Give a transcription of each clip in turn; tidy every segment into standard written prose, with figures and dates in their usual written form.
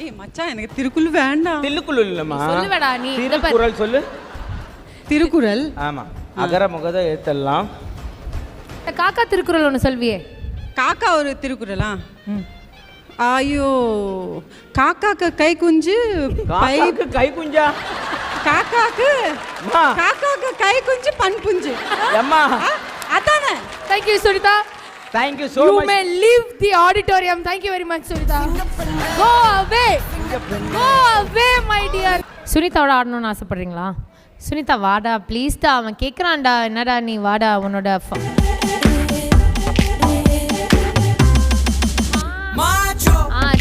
ஏய் மச்சான் எனக்கு திருக்குறள் வேண்டாம். திருக்குறள் இல்லம்மா. சொல்லுடா நீ. திருக்குறள் சொல்லு. திருக்குறள். ஆமா. அகர முகத எழுத்தெல்லாம். காக்கா திருக்குறள் ஒன்று சொல்வியே. காக்கா ஒரு திருக்குறளா? ஐயோ காக்காக்கு கை குஞ்சு காக்காக்கு கை குஞ்சா? காக்காக்கு கை குஞ்சு பன் புஞ்சு. அம்மா அதானே. Thank you Sunita. Thank you so you much. You may leave the auditorium. Thank you very much Sunita. Go away. Go away my dear. சுனிதாவோட ஆடணும்னு ஆசைப்படுறீங்களா? Sunita வாடா ப்ளீஸ்டா, அவன் கேட்குறான்டா. என்னடா நீ வாடா உன்னோட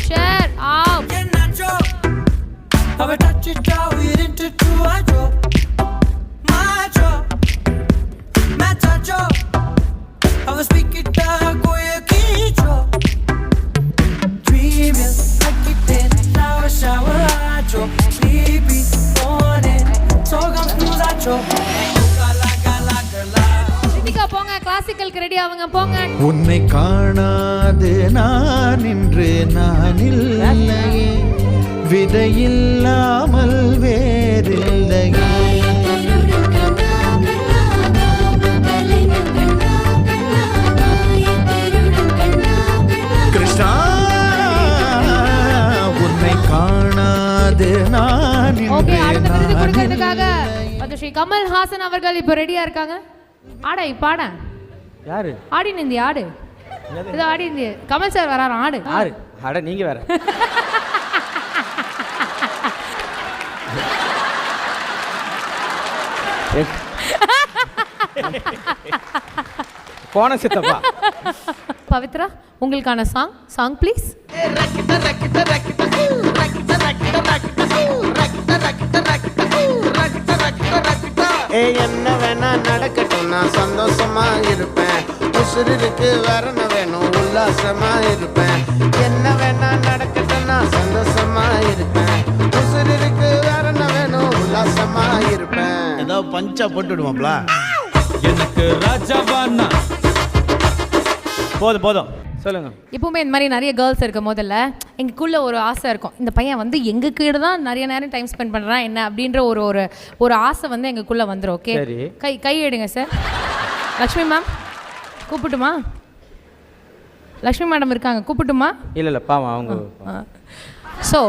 share up. Have a touch it out, we're into two I drop. Macho, macho. Have a speak it out, go your kicho. Dream it, like it in, now a shower I drop. Sleepy, morning, so come snooze I drop. Ritika போங்க, கிளாசிக்கலுக்கு ready ஆவுங்க போங்க. உன்னை காணாது நான் இன்று நான் இல்லையே, விதையில்லாமல் வேறில்லையே. கிருஷ்ணா உன்னை காணாது நான் ஓகே, இன்று அடுத்த விருது நான் கொடுக்கிறதுக்காக பத்மஸ்ரீ கமல்ஹாசன் அவர்கள் இப்போ ரெடியா இருக்காங்க. ஆட இப்ப ஆட. யாரு? ஆடி நிந்தி ஆடு. இது ஆடி நிந்தி. கமல் சார் வராரு ஆடு. யாரு? அட நீங்க வேற. போன சித்தப்பா. பவித்ரா உங்களுக்கான சாங் ப்ளீஸ். என்ன வேணா நடக்கட்டும், நான் சந்தோஷமா இருப்பேன். உசுருக்கு வரண வேணும், உல்லாசமா இருப்பேன். என்ன வேணா நடக்கட்டும், நான் சந்தோஷமா இருப்பேன். உசுருக்கு வரண வேணும், உல்லாசமா இருப்பேன். ஏதோ பஞ்சா போட்டுடுவாப்ல. எனக்கு ராஜாவானா போதும் போதும் சொல்லுங்க. எப்பவுமே இந்த மாதிரி நிறைய கேர்ள்ஸ் இருக்கும் போதில் எங்களுக்குள்ள ஒரு ஆசை இருக்கும், இந்த பையன் வந்து எங்கள் கீழே தான் நிறைய நேரம் டைம் ஸ்பெண்ட் பண்ணுறான் என்ன அப்படின்ற ஒரு ஆசை வந்து எங்களுக்குள்ளே வந்துடும். ஓகே, கை எடுங்க சார். லக்ஷ்மி மேம் கூப்பிட்டுமா? லக்ஷ்மி மேடம் இருக்காங்க, கூப்பிட்டுமா? இல்லை பாவம் அவங்க. ஸோ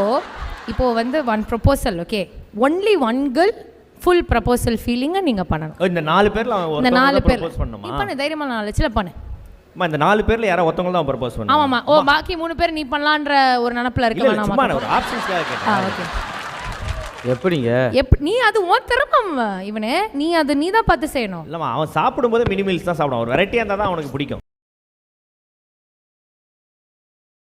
இப்போது வந்து one proposal. Okay, only one girl full proposal ஃபீலிங்கை நீங்கள் பண்ணணும். இந்த 4 பேர்ல இந்த 4 பேர் பண்ணணுமா? நீ பண்ணு, தைரியமாக 4 லட்சத்தில் பண்ணு. இந்த 4 பேர்ல யாரோ ஒருத்தவங்க தான் ப்ரப்போஸ் பண்ணணும். ஆமாம்மா. ஓ பாக்கி 3 பேர் நீ பண்ணலான்ற ஒரு நினப்பில் இருக்க வேணாம். சும்மா ஒரு ஆப்ஷன்ஸ்க்காக கேட்டேன். ஓகே. எப்படிங்க? நீ அது உன் திறமை இவனே, நீ தான் பார்த்து செய்யணும். இல்லைம்மா, அவன் சாப்பிடும்போது மினி மீல்ஸ் தான் சாப்பிடுவான். ஒரு வெரைட்டியாக இருந்தால் தான் அவனுக்கு பிடிக்கும்.